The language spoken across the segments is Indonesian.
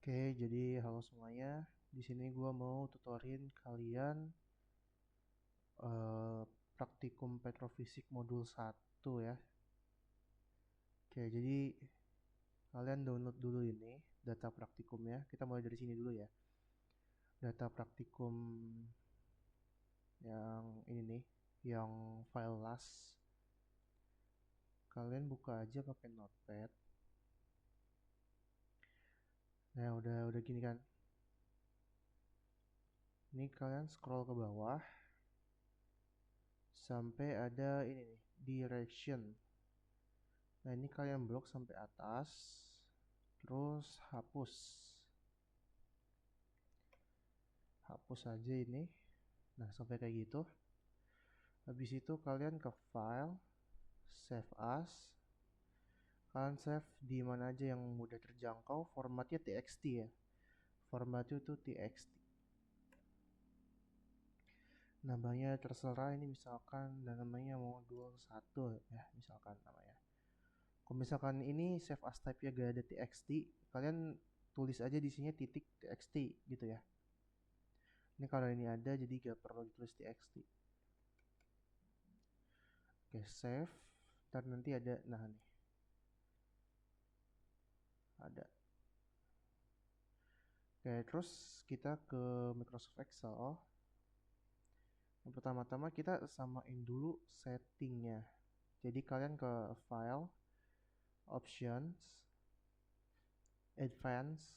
Oke, jadi halo semuanya. Di sini gua mau tutorin kalian eh, praktikum petrofisik modul 1 ya. Oke, jadi kalian download dulu ini data praktikumnya. Kita mulai dari sini dulu ya. Data praktikum yang ini nih, yang file las. Kalian buka aja pakai Notepad. Nah, udah gini kan. Ini kalian scroll ke bawah sampai ada ini nih, direction. Nah, ini kalian blok sampai atas, terus hapus. Hapus aja ini. Nah, sampai kayak gitu. Habis itu kalian ke file, save as. Kalian save di mana aja yang mudah terjangkau, formatnya txt ya. Formatnya itu txt. Namanya terserah, ini misalkan dan namanya modul 1 ya, misalkan namanya. Kalau misalkan ini save as type-nya gak ada txt, kalian tulis aja di sini titik txt gitu ya. Ini kalau ini ada jadi gak perlu ditulis txt. Oke, save. Ntar nanti ada, nah nih, ada. Oke, terus kita ke Microsoft Excel. Yang pertama-tama kita samain dulu settingnya. Jadi kalian ke File, Options, Advanced.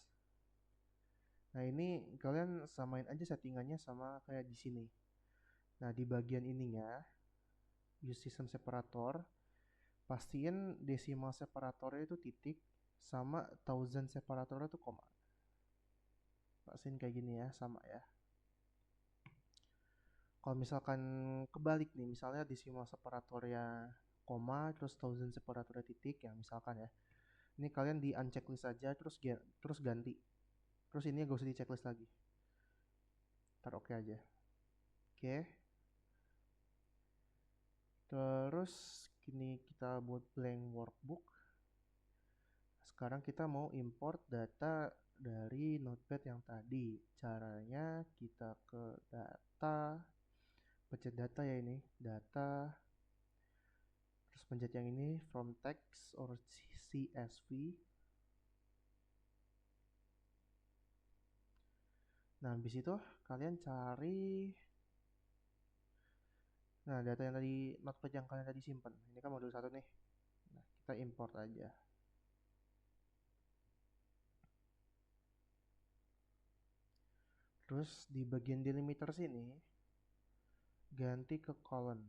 Nah, ini kalian samain aja settingannya sama kayak di sini. Nah, di bagian ininya, Use System Separator, pastiin decimal separatornya itu titik, sama thousand separatornya itu koma. Pastiin kayak gini ya, sama ya. Kalau misalkan kebalik nih, misalnya decimal separatornya koma, terus thousand separatornya titik, ya misalkan ya. Ini kalian di unchecklist aja, terus ganti. Terus ini gak usah di checklist lagi. Ntar oke aja. Oke. Terus kini kita buat blank workbook. Sekarang kita mau import data dari Notepad yang tadi. Caranya kita ke data, pencet data ya ini, data. Terus pencet yang ini from text or CSV. Nah, habis itu kalian cari data yang tadi notepad yang kalian tadi simpan. Ini kan modul 1 nih. Nah, kita import aja. Terus di bagian delimiter sini ganti ke colon.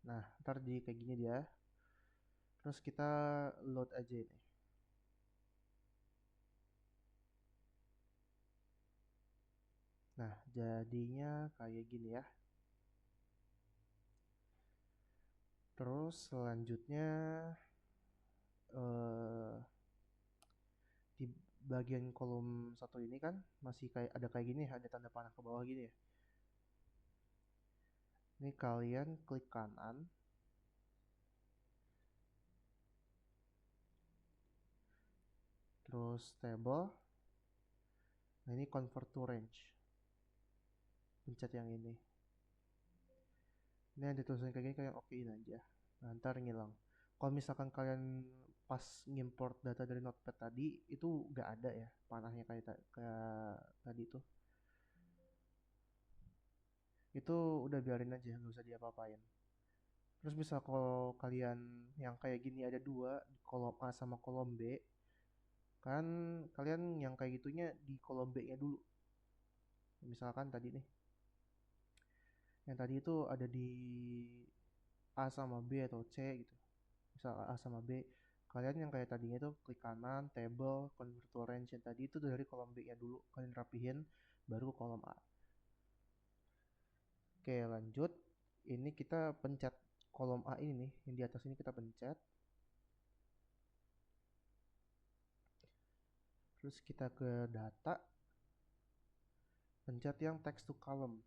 Nah, ntar di kayak gini dia. Terus kita load aja ini. Nah, jadinya kayak gini ya. Terus selanjutnya eh di bagian kolom satu ini kan masih kayak ada kayak gini, ada tanda panah ke bawah gini ya. Ini kalian klik kanan, terus table. Nah, ini convert to range. Pencet yang ini. Ini ada tulisan kayak gini, kalian okein aja. Nah, ntar ngilang. Kalau misalkan kalian pas ngimport data dari Notepad tadi, itu nggak ada ya panahnya kayak tadi tuh. Itu udah biarin aja, nggak usah diapa-apain. Terus bisa kalau kalian yang kayak gini ada dua, di kolom A sama kolom B, kan kalian yang kayak gitunya di kolom B-nya dulu. Misalkan tadi nih, yang tadi itu ada di A sama B atau C gitu. Misal A sama B, kalian yang kayak tadinya itu klik kanan, table, convert to range yang tadi itu dari kolom B-nya dulu. Kalian rapihin, baru ke kolom A. Oke, lanjut. Ini kita pencet kolom A ini nih, yang di atas ini kita pencet. Terus kita ke data, pencet yang text to column.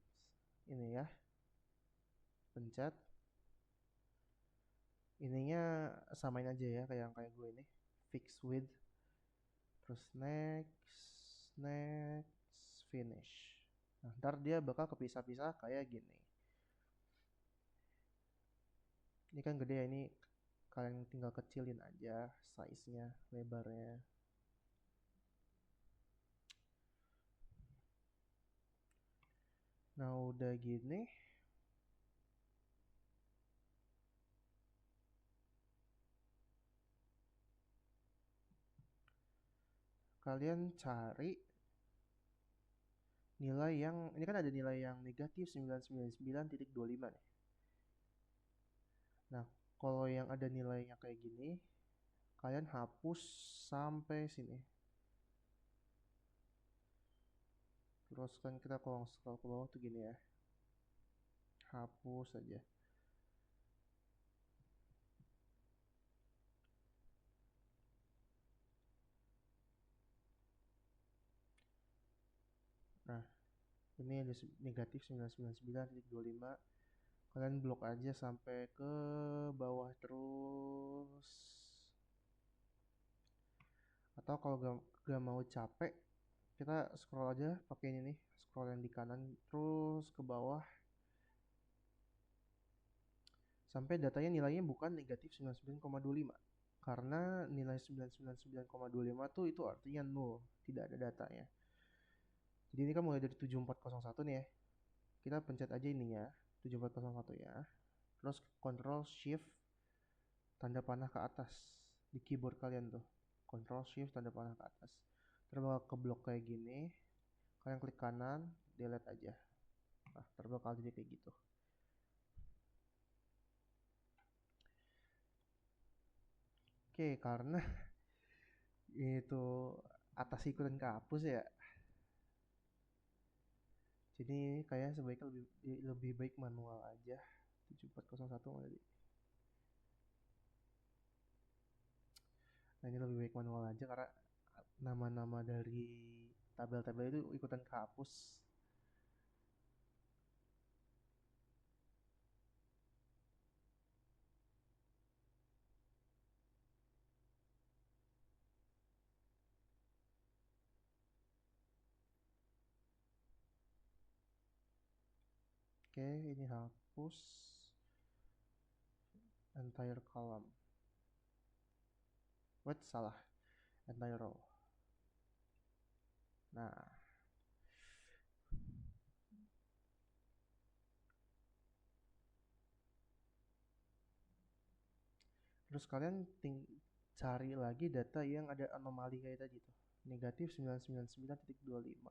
Ini ya, pencet. Ininya samain aja ya kayak gue ini. Fix width. Terus next, finish. Nah, ntar dia bakal kepisah-pisah kayak gini. Ini kan gede ya, ini kalian tinggal kecilin aja size-nya, lebarnya. Nah, udah gini, kalian cari nilai yang, ini kan ada nilai yang negatif 999.25 nih. Nah, kalau yang ada nilainya kayak gini, kalian hapus sampai sini. Terus kan kita kalau scroll ke bawah tuh gini ya, hapus aja. Nah, ini ada negatif 999.25. Kalian blok aja sampai ke bawah terus. Atau kalau gak mau capek, kita scroll aja pakai ini nih, scroll yang di kanan terus ke bawah sampai datanya nilainya bukan negatif 99,25. Karena nilai 999,25 tuh itu artinya nol, tidak ada datanya. Jadi ini kan mulai dari 7401 nih ya. Kita pencet aja ininya, 7401 ya. Terus Ctrl Shift tanda panah ke atas di keyboard kalian tuh. Ctrl Shift tanda panah ke atas. Terus bakal ke blok kayak gini. Kalian klik kanan, delete aja. Nah, terbakal jadi kayak gitu. Oke, karena itu atas ikutan kehapus ya. Jadi kayak sebaiknya lebih baik manual aja. 7401 mana di. Nah, ini lebih baik manual aja karena nama-nama dari tabel-tabel itu ikutan kehapus. Oke, ini hapus entire column. Wait, salah. Entire row. Nah, terus kalian cari lagi data yang ada anomali kayak tadi tuh. Negatif 999.25.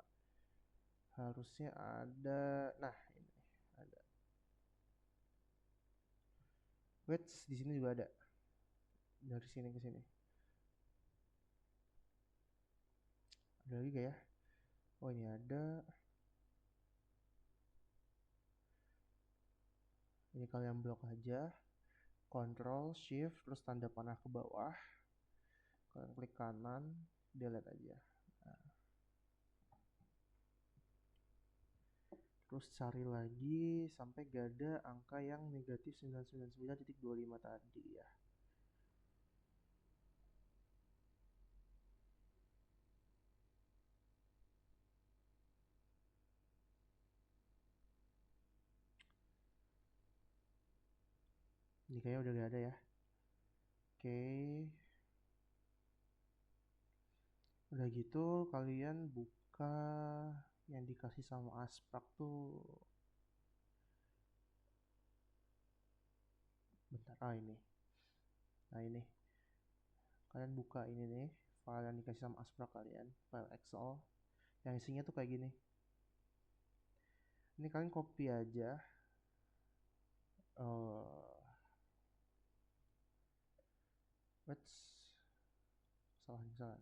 Harusnya ada. Nah, ini ada. Wait, di sini juga ada. Dari sini ke sini. Ada lagi gak ya? Oh, ini ada. Ini kalian blok aja. Ctrl Shift terus tanda panah ke bawah. Kalian klik kanan, delete aja. Nah, terus cari lagi sampai gak ada angka yang negatif 999.25 tadi ya. Ini kayaknya udah gak ada ya. Oke. Udah gitu kalian buka yang dikasih sama Asprak tuh. Bentar, ini. Nah, ini. Kalian buka ini nih, file yang dikasih sama Asprak kalian, file Excel. Yang isinya tuh kayak gini. Ini kalian copy aja. What's salah.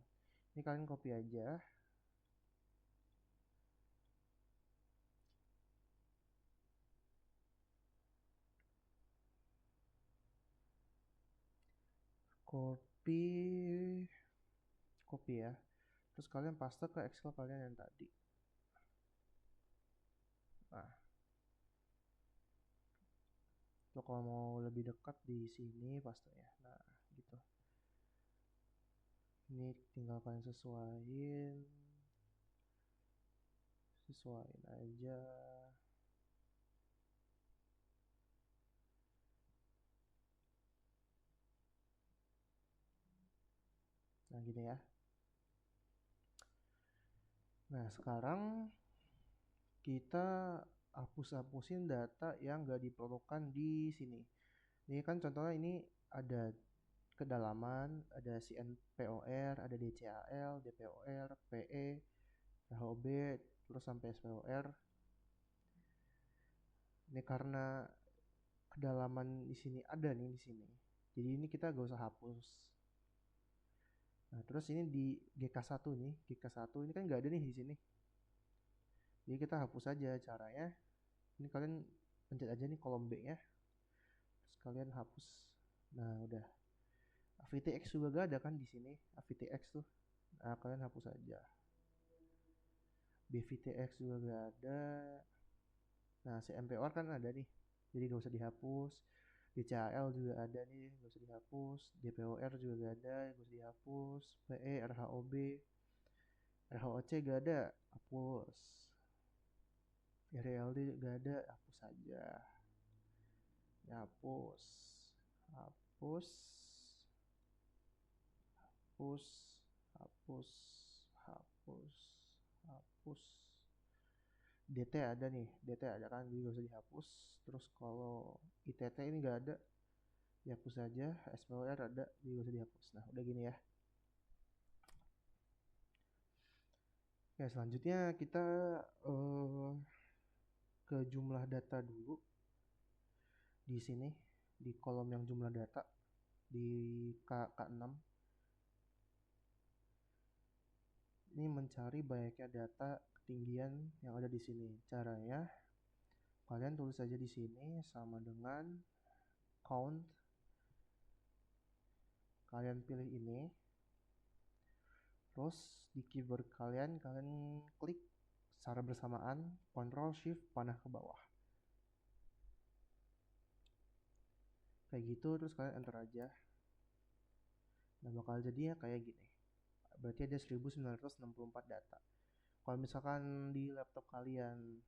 Ini kalian copy aja. Copy ya. Terus kalian paste ke Excel kalian yang tadi. Nah, lo kalau mau lebih dekat di sini pastenya. Nah, gitu. Ini tinggal kalian sesuaiin aja. Nah gini ya. Nah sekarang kita hapus-hapusin data yang nggak diperlukan di sini. Ini kan contohnya ini ada kedalaman, ada CNPOR, ada DCAL, DPOR, PE, RHOB, terus sampai SPOR. Ini karena kedalaman di sini ada nih di sini. Jadi ini kita gak usah hapus. Nah, terus ini di GK1 nih, GK1 ini kan nggak ada nih di sini. Jadi kita hapus aja caranya. Ini kalian pencet aja nih kolom B ya. Terus kalian hapus. Nah, udah. AVTX juga gak ada kan di sini. AVTX tuh. Nah, kalian hapus aja. BVTX juga gak ada. Nah, CMPOR kan ada nih. Jadi gak usah dihapus. DCAL juga ada nih, gak usah dihapus. DPOR juga gak ada, gak usah dihapus. PE, RHOB, RHOC gak ada, hapus. RLD gak ada, hapus aja. Hapus. Hapus. Hapus. Hapus. Hapus. Hapus. DT ada nih, DT ada kan, jadi gak usah dihapus. Terus kalau ITT ini gak ada, dihapus saja. SPOR ada, jadi gak usah dihapus. Nah udah gini ya. Ya selanjutnya kita ke jumlah data dulu di sini di kolom yang jumlah data di K6. Ini mencari banyaknya data ketinggian yang ada di sini. Caranya kalian tulis aja di sini sama dengan count. Kalian pilih ini. Terus di keyboard kalian klik secara bersamaan Ctrl Shift panah ke bawah. Kayak gitu terus kalian enter aja. Nah bakal jadinya kayak gini. Berarti ada 1964 data. Kalau misalkan di laptop kalian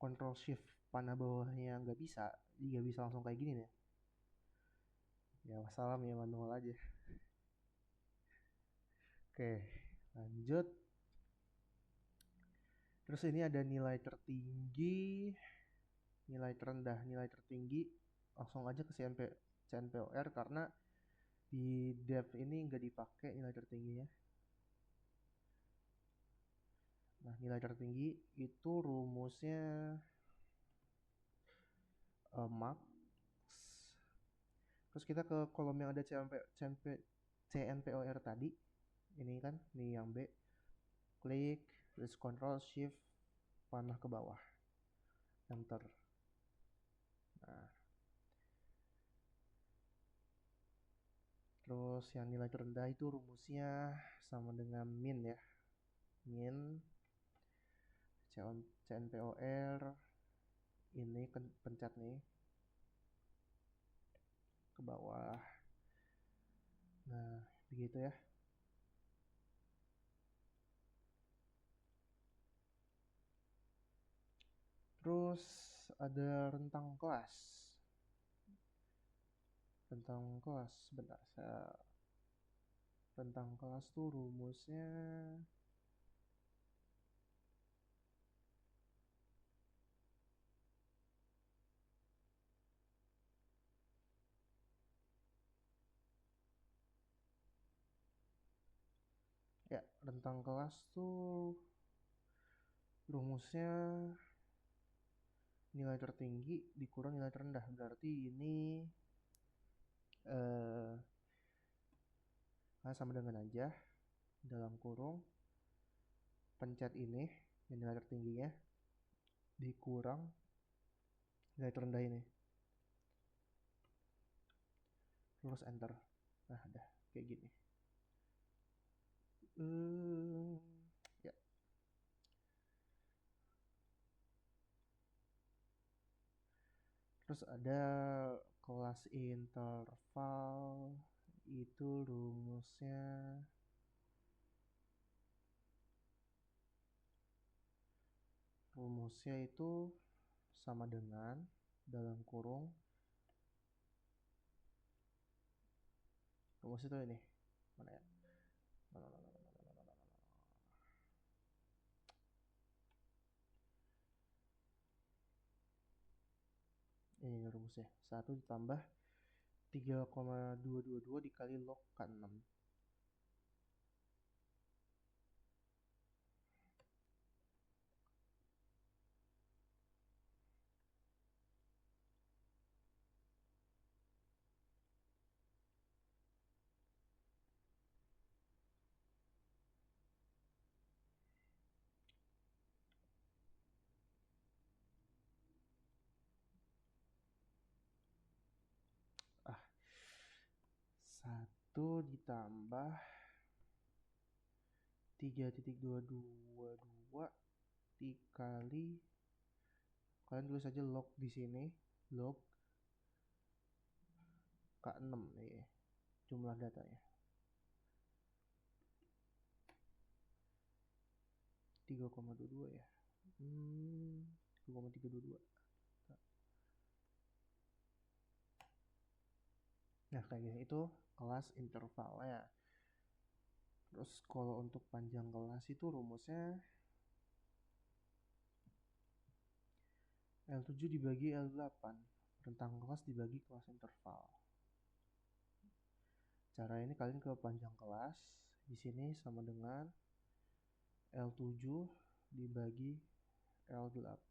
Ctrl Shift panah bawahnya nggak bisa, jadi nggak bisa langsung kayak gini nih. Ya wassalam ya, manual aja. Oke, lanjut. Terus ini ada nilai tertinggi, nilai terendah, nilai tertinggi. Langsung aja ke CNPOR karena di dev ini nggak dipakai nilai tertingginya. Nah, nilai tertinggi itu rumusnya max. Terus kita ke kolom yang ada CNPOR tadi. Ini kan, ini yang B. Klik, terus Ctrl Shift panah ke bawah. Enter. Nah. Terus yang nilai terendah itu rumusnya sama dengan min ya. Min CNPOR ini pencet nih ke bawah. Nah, begitu ya. Terus ada rentang kelas. Rentang kelas, sebentar saya. Rentang kelas tuh rumusnya ya, rentang kelas tuh rumusnya nilai tertinggi dikurang nilai terendah. Berarti ini sama dengan aja dalam kurung pencet ini yang nilai tertingginya dikurang nilai terendah ini, terus enter. Nah udah kayak gini. Ya. Terus ada kelas interval, itu rumusnya rumusnya itu sama dengan dalam kurung rumus itu ini mana ya, ini rumusnya 1 ditambah 3,222 dikali log K6. Ah, 1 ditambah 3,222 dikali, kalian tulis saja log di sini, log K6 nih jumlah datanya. 3,22 ya. 3,322. Nah, kayak gini itu kelas intervalnya. Terus kalau untuk panjang kelas itu rumusnya L7 dibagi L8, rentang kelas dibagi kelas interval. Cara ini kalian ke panjang kelas, di sini sama dengan L7 dibagi L8.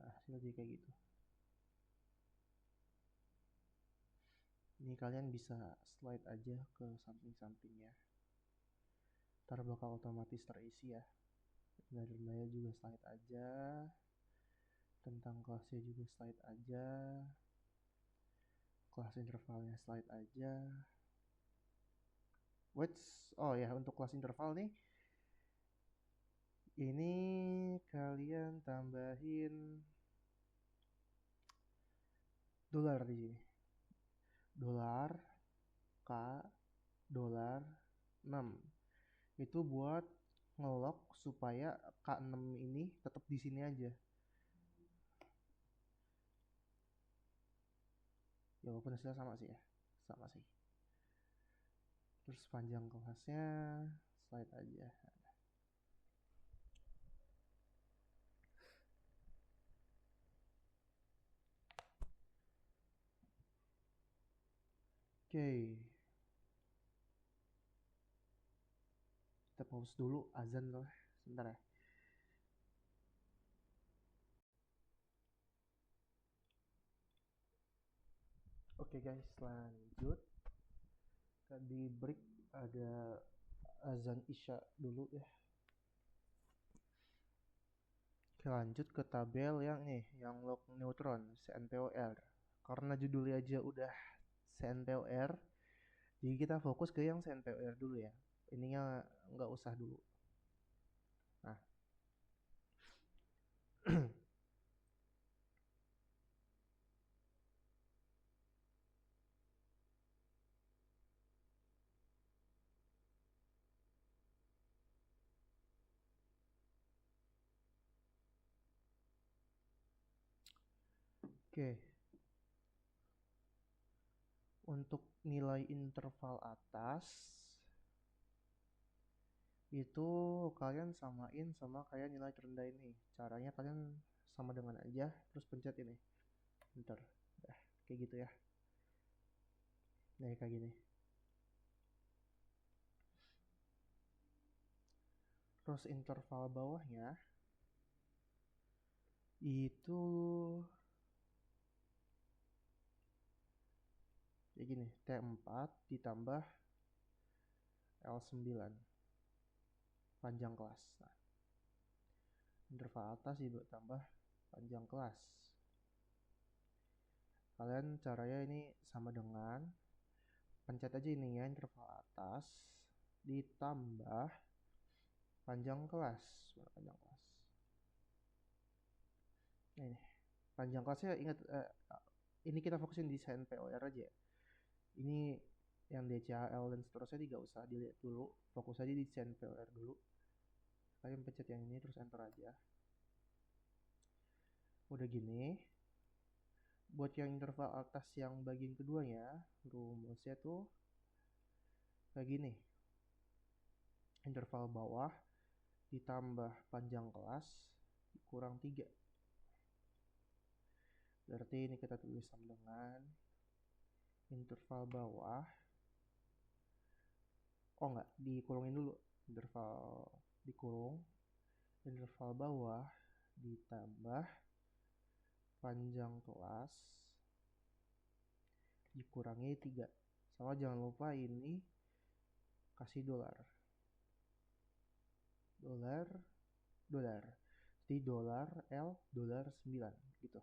Nah, jadi kayak gitu. Ini kalian bisa slide aja ke samping-sampingnya. Ntar bakal otomatis terisi ya. Nada-nadanya juga slide aja. Tentang kelasnya juga slide aja. Kelas intervalnya slide aja. Oh ya, untuk kelas interval nih, ini kalian tambahin dolar di sini. Dolar K dolar 6. Itu buat ngelok supaya K6 ini tetap di sini aja. Ya walaupun hasilnya sama sih ya. Sama sih. Terus panjang kelasnya slide aja. Oke. Kita pause dulu azan loh. Sebentar ya. Oke guys, lanjut. Tadi break ada azan isya dulu ya. Oke, lanjut ke tabel yang nih, yang log neutron CNPOR. Karena judulnya aja udah CNPOR, jadi kita fokus ke yang CNPOR dulu ya. Ininya nggak usah dulu. Nah, oke. Untuk nilai interval atas itu kalian samain sama kayak nilai terendah ini. Caranya kalian sama dengan aja, terus pencet ini. Enter. Nah, kayak gitu ya. Nah, kayak gini. Terus interval bawahnya itu kayak gini, T4 ditambah L9 panjang kelas. Nah, interval atas ditambah panjang kelas. Kalian caranya ini sama dengan pencet aja ini ya, interval atas ditambah panjang kelas. Panjang kelas. Nah, ini panjang kelasnya ingat ini kita fokusin di CNPOR aja ya. Ini yang DCAL dan seterusnya tidak usah dilihat dulu, fokus aja di CNPOR dulu. kalian pencet yang ini terus enter aja. Udah gini, buat yang interval atas yang bagian keduanya, rumusnya tuh kayak gini. Interval bawah ditambah panjang kelas kurang 3. Berarti ini kita tulis sama dengan interval bawah. Oh enggak, dikurungin dulu. Interval dikurung. Interval bawah ditambah panjang kelas dikurangi 3. Sama jangan lupa ini kasih dolar. Dolar. Jadi dolar L dolar 9 gitu.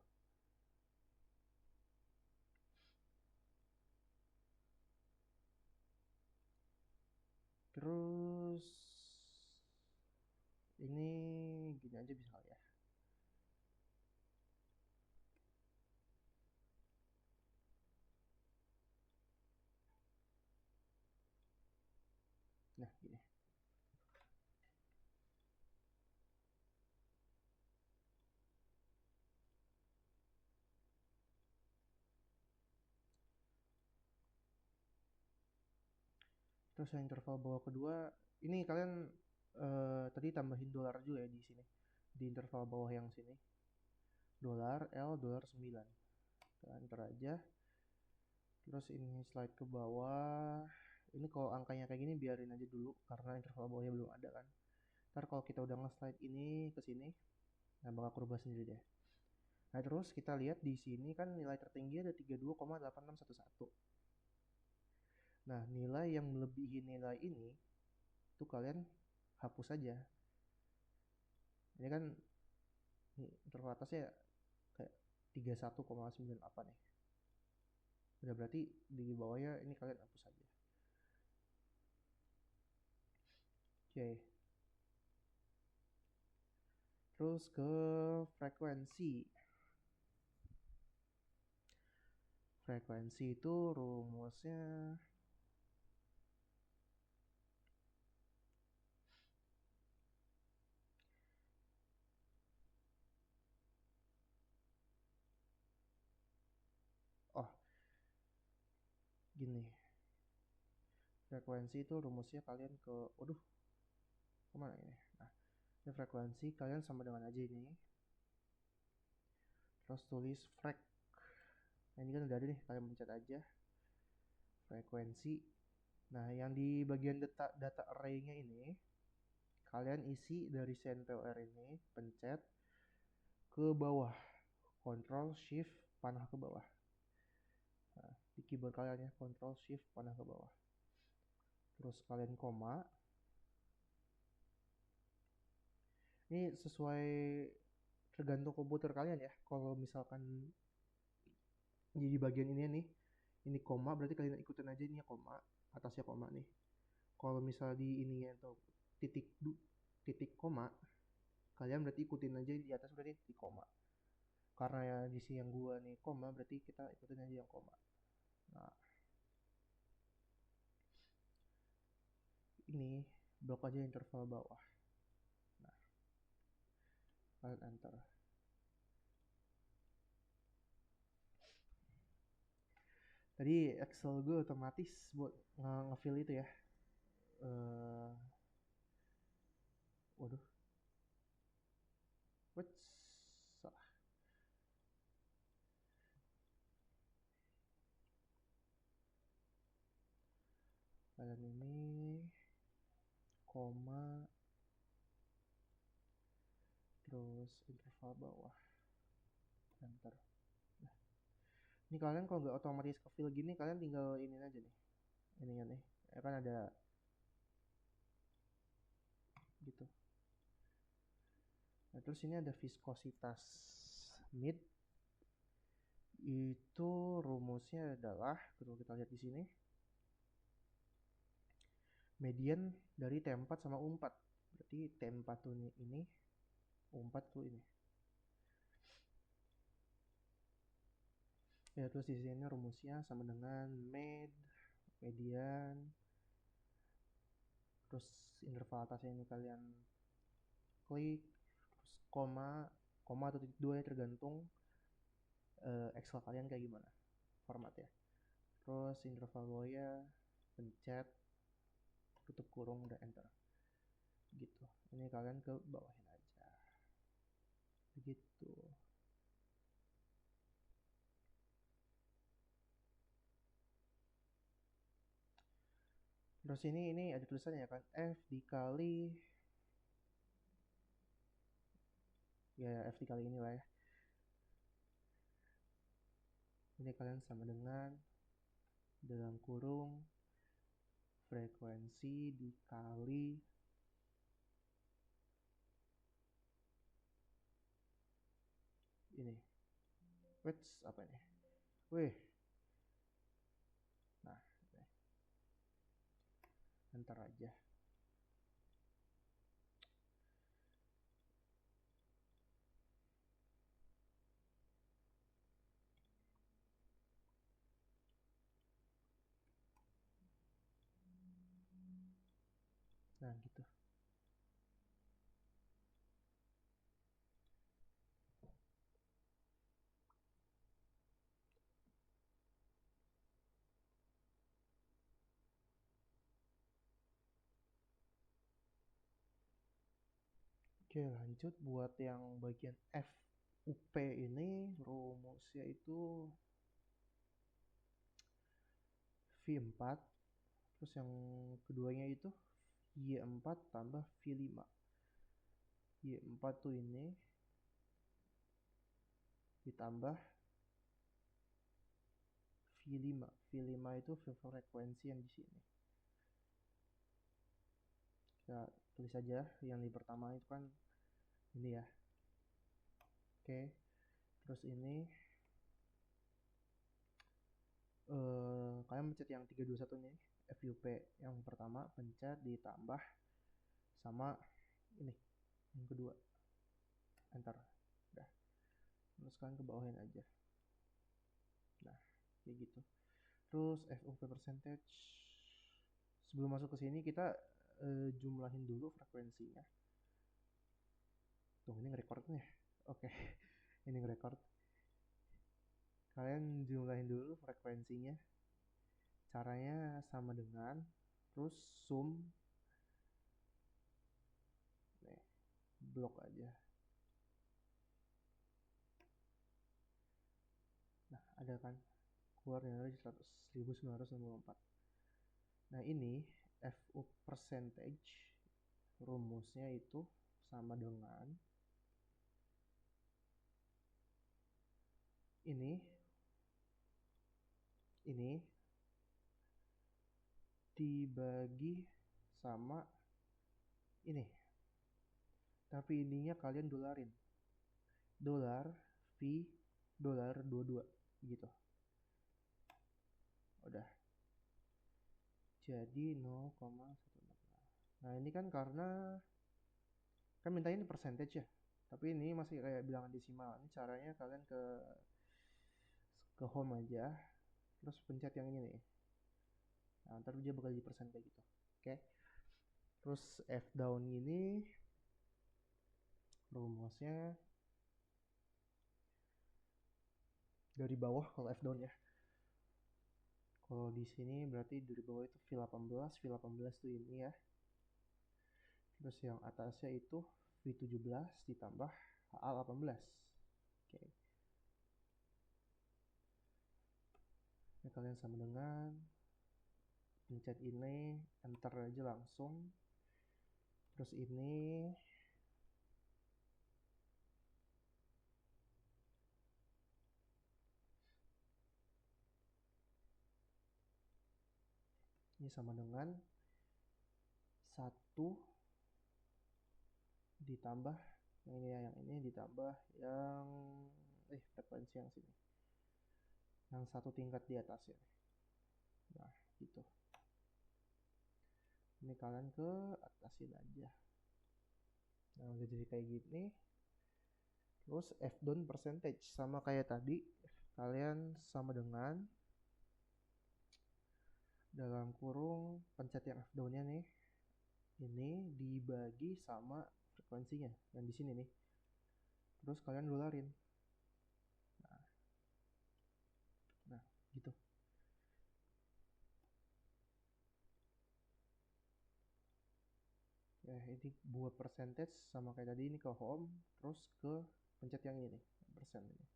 Terus ini gini aja bisa kali ya. Nah gini. Terus yang interval bawah kedua, ini kalian tadi tambahin dolar juga ya di sini. Di interval bawah yang sini. Dolar L dolar 9. Kita enter aja. Terus ini slide ke bawah. Ini kalau angkanya kayak gini biarin aja dulu karena interval bawahnya belum ada kan. Ntar kalau kita udah nge-slide ini ke sini, nah bakal berubah sendiri deh. Nah, terus kita lihat di sini kan nilai tertinggi ada 32,8611. Nah, nilai yang melebihi nilai ini itu kalian hapus aja. Ini kan interval atasnya kayak 31,98 nih. Udah berarti di bawahnya ini kalian hapus aja. Oke. Terus ke frekuensi. Frekuensi itu rumusnya oh gini. Frekuensi itu rumusnya kalian ke waduh kemana ini. Nah, ini frekuensi kalian sama dengan aja ini. Terus tulis frek. Nah, ini kan udah ada nih, kalian pencet aja frekuensi. Nah, yang di bagian data array-nya ini kalian isi dari CNTOR ini, pencet ke bawah, Ctrl Shift panah ke bawah. Nah, di keyboard kalian ya, Ctrl Shift panah ke bawah. Terus kalian koma. Ini sesuai tergantung komputer kalian ya. Kalau misalkan jadi bagian ini nih, ini koma berarti kalian ikutin aja ini ya koma, atasnya koma nih. Kalau misal di ininya tuh titik koma, kalian berarti ikutin aja di atas berarti titik koma. Karena ya di sini yang gua nih koma berarti kita ikutin aja yang koma. Nah, ini blok aja interval bawah. Nah, kalian enter. Tadi Excel gue otomatis buat nge-fill itu ya. Waduh. What? Salah. Kalian ini koma terus interval bawah enter. Nah, ini kalian kalau nggak otomatis ke fill gini kalian tinggal ini aja nih ininya nih ya kan ada gitu. Nah, terus ini ada viskositas mid, itu rumusnya adalah kalau kita lihat di sini median dari T4 sama U4. Berarti T4 tuh ini, U4 tuh ini. Ya, terus di sini rumusnya sama dengan median, terus interval atasnya ini kalian klik, terus koma atau titik dua ya, tergantung Excel kalian kayak gimana formatnya. Terus interval bawahnya pencet, tutup kurung, dan enter gitu. Ini kalian ke bawahin aja begitu. Terus ini ada tulisannya kan, F dikali ya, F dikali inilah ya. Ini kalian sama dengan dalam kurung frekuensi dikali ini. Wits apa ini? Wih. Nah, enter aja. Nah, gitu. Oke, lanjut buat yang bagian FUP ini, rumusnya itu V4, terus yang keduanya itu Y4 tambah V5. Y4 tuh ini ditambah V5. V5 itu frekuensi yang di sini. Kita tulis aja yang di pertama itu kan ini ya. Oke. Terus ini kalian pencet yang 321 nih, FUP yang pertama, pencet ditambah sama ini yang kedua, enter. Udah. Terus kalian ke bawahin aja. Nah, kayak gitu. Terus FUP percentage. Sebelum masuk ke sini kita jumlahin dulu frekuensinya. Tuh, ini nge-record nih. Oke. Ini nge-record. Kalian jumlahin dulu frekuensinya. Caranya sama dengan terus sum. Nih, blok aja. Nah, ada kan keluarnya dari 1964. Nah, ini FU percentage rumusnya itu sama dengan ini dibagi sama ini, tapi ininya kalian dolarin, dolar V dolar 22 gitu. Udah jadi 0,16. Nah, ini kan karena kan minta ini percentage ya, tapi ini masih kayak bilangan desimal. Ini caranya kalian ke home aja, terus pencet yang ini nih. Nah, ntar dia bakal jadi persen kayak gitu. Oke. Terus F down ini rumusnya dari bawah kalau F down ya. Kalau di sini berarti dari bawah itu V18 tuh ini ya. Terus yang atasnya itu V17 ditambah HA18. Oke. Ini kalian sama dengan pencet ini, enter aja langsung. Terus ini sama dengan 1 ditambah yang ini ditambah yang frekuensi yang sini, yang satu tingkat di atas ya. Nah, gitu. Ini kalian ke atasin aja. Nah, udah jadi kayak gini. Terus F down percentage sama kayak tadi, kalian sama dengan dalam kurung pencet yang F down-nya nih, ini dibagi sama frekuensinya yang di sini nih. Terus kalian dolarin. Nah, gitu. Ya, ini buat percentage sama kayak tadi ini ke home, terus ke pencet yang ini, persen ini.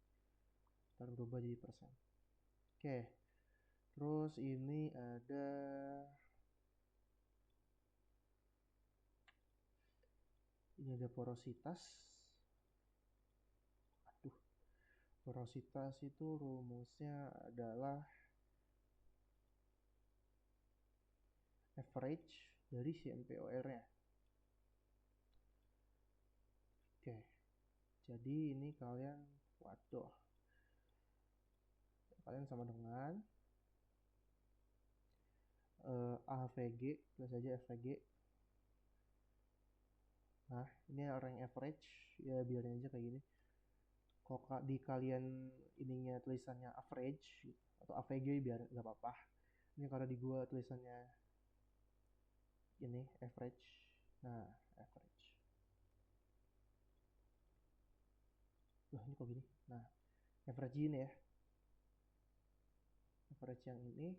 Taruh berubah jadi persen. Oke. Terus ini ada porositas. Aduh, porositas itu rumusnya adalah average dari si MPOR-nya. Oke. Jadi ini kalian, waduh, kalian sama dengan AVG plus aja AVG. Nah, ini rank average, ya biarin aja kayak gini. Kalau di kalian ininya tulisannya average atau AVG biar nggak apa-apa. Ini karena di gua tulisannya ini average. Nah, average. Wah, ini kok gini. Nah, average ini ya. Average yang ini.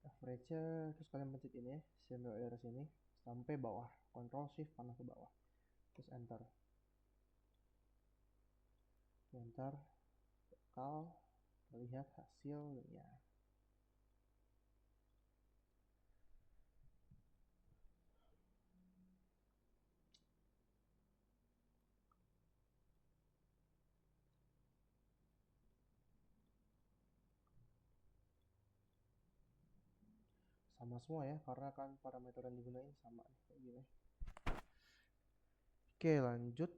Average-nya terus kalian pencet ini ya, CMYR sini sampai bawah. Control Shift panah ke bawah. Terus enter. Enter. Bakal terlihat hasilnya. Sama semua ya, karena kan parameter yang digunain sama nih kayak gini. Oke, lanjut.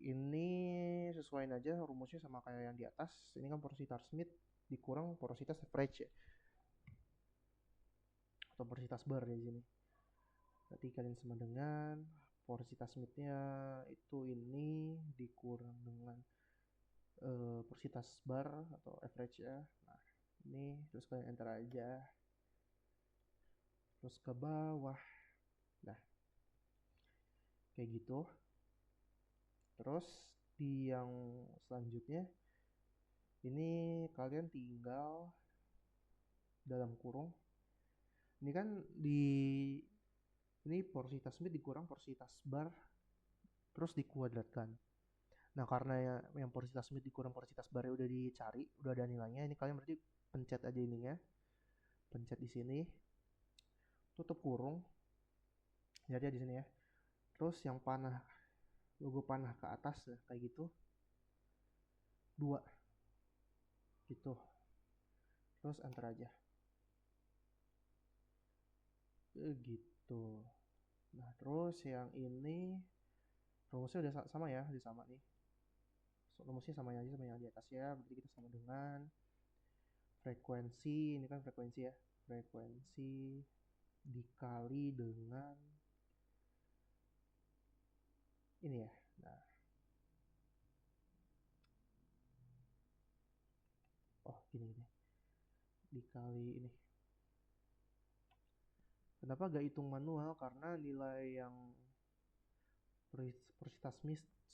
Ini sesuaiin aja rumusnya sama kayak yang di atas. Ini kan porositas Smith dikurang porositas average ya, atau porositas bar di sini. Berarti kalian sama dengan porositas Smith-nya itu ini dikurang dengan porositas bar atau average ya. Nah, ini terus kalian enter aja. Terus ke bawah. Nah, kayak gitu. Terus di yang selanjutnya ini kalian tinggal dalam kurung. Ini kan ini porositas Smith dikurang porositas bar terus dikuadratkan. Nah, karena yang porositas Smith dikurang porositas bar udah dicari, udah ada nilainya, ini kalian berarti pencet aja ininya. Pencet di sini. Tutup kurung. Jadi di sini ya. Terus yang panah, logo panah ke atas ya, kayak gitu. 2 gitu. Terus enter aja. Gitu. Nah, terus yang ini rumusnya udah sama ya, udah sama nih. So, rumusnya sama aja sama yang di atas ya. Berarti kita sama dengan frekuensi, ini kan frekuensi ya. Frekuensi dikali dengan ini ya. Nah. Oh, gini. Dikali ini. Kenapa gak hitung manual? Karena nilai yang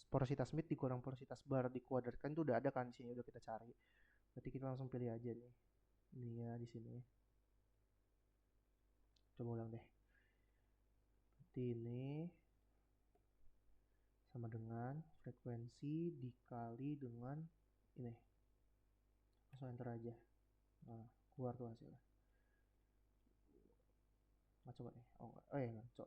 porositas Smith dikurang porositas bar dikuadratkan itu udah ada kan di sini, udah kita cari. Berarti kita langsung pilih aja nih. Ini ya di sini. Coba ulang deh. Berarti ini sama dengan frekuensi dikali dengan ini. Langsung enter aja. Nah, keluar tuh hasilnya. Ngaco gak nih? Oh, ngaco.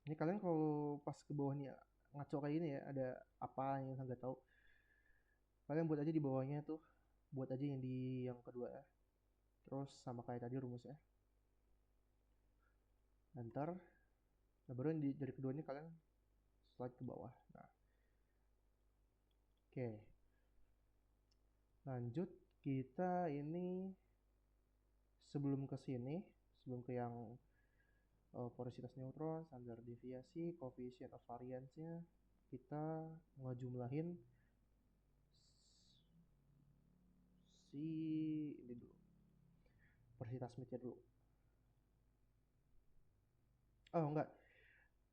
Ini kalian kalau pas ke bawahnya ngaco kayak gini ya, ada apa yang nggak tahu, kalian buat aja di bawahnya tuh, buat aja yang di yang kedua ya. Terus sama kayak tadi rumusnya, enter. Nah, baru yang dari kedua ini kalian slide ke bawah. Nah, oke. Lanjut kita ini sebelum ke sini, sebelum ke yang porositas neutron, standar deviasi, coefficient of variance-nya, kita ngejumlahin Persita Smith-nya dulu. Oh enggak,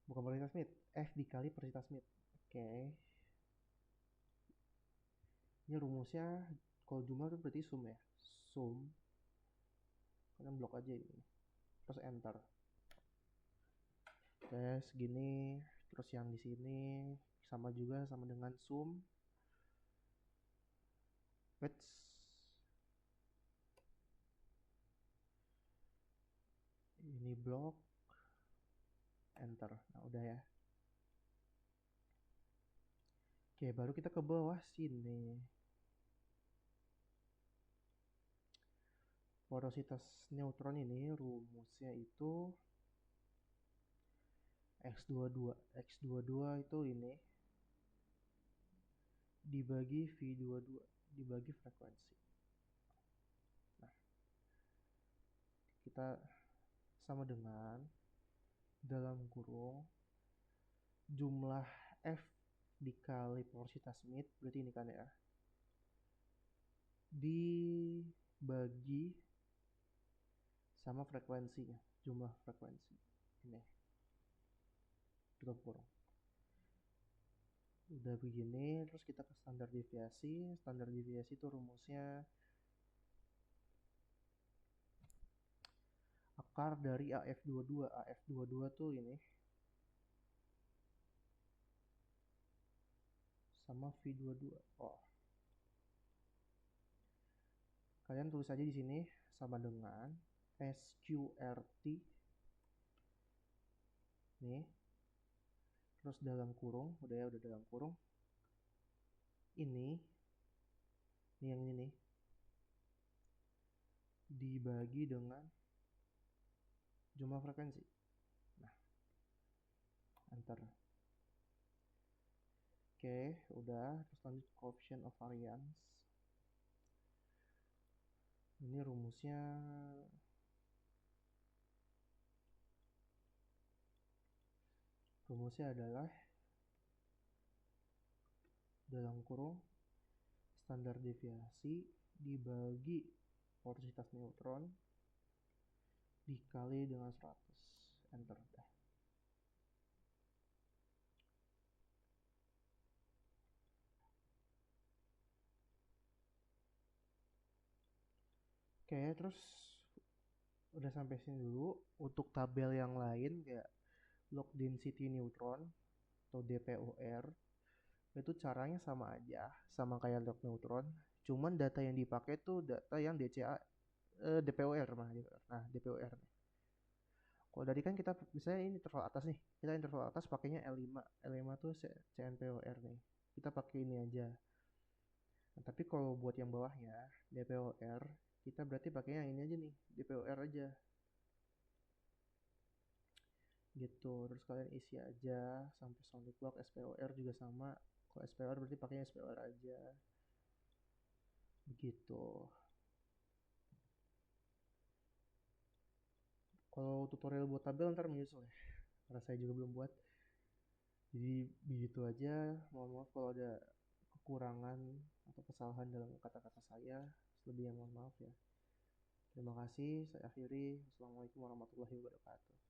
bukan Persita Smith, F dikali Persita Smith. Oke. Ini rumusnya kalau jumlah itu berarti sum ya. Sum. Kalian blok aja ini. Terus enter. Oke, segini. Terus yang di sini sama juga sama dengan sum. Wait. Ini blok. Enter. Nah, udah ya. Oke, baru kita ke bawah sini. Porositas neutron ini rumusnya itu X22. X22 itu ini dibagi V22 dibagi frekuensi. Nah, kita sama dengan dalam kurung jumlah F dikali porositas Smith, berarti ini kan ya, dibagi sama frekuensinya, jumlah frekuensi ini, tutup kurung. Udah begini, terus kita ke standar deviasi. Standar deviasi itu rumusnya akar dari AF22. AF22 tuh ini sama V22. Oh, kalian tulis aja di sini sama dengan SQRT nih, terus dalam kurung, udah ya, udah dalam kurung ini yang ini nih dibagi dengan jumlah frekuensi. Nah, enter. Oke, udah. Terus lanjut coefficient of variance. Ini rumusnya adalah dalam kurung standar deviasi dibagi porositas neutron dikali dengan 100. Enter dah. Oke, terus udah sampai sini dulu. Untuk tabel yang lain kayak log density neutron atau DPOR, itu caranya sama aja, sama kayak log neutron, cuman data yang dipakai tuh data yang DCA, DPOR mah. Nah, DPOR nih. Kalau tadi kan kita misalnya ini interval atas nih, kita interval atas pakainya L5. L5 tuh CNPOR nih, kita pakai ini aja. Nah, tapi kalau buat yang bawahnya DPOR, kita berarti pakainya ini aja nih, DPOR aja gitu. Terus kalian isi aja sampai sonic block. SPOR juga sama, kalau SPOR berarti pakainya SPOR aja begitu. Kalau tutorial buat tabel ntar menyusul ya, karena saya juga belum buat. Jadi begitu aja. Mohon maaf kalau ada kekurangan atau kesalahan dalam kata-kata saya. Selebihnya mohon maaf ya. Terima kasih, saya akhiri. Wassalamualaikum warahmatullahi wabarakatuh.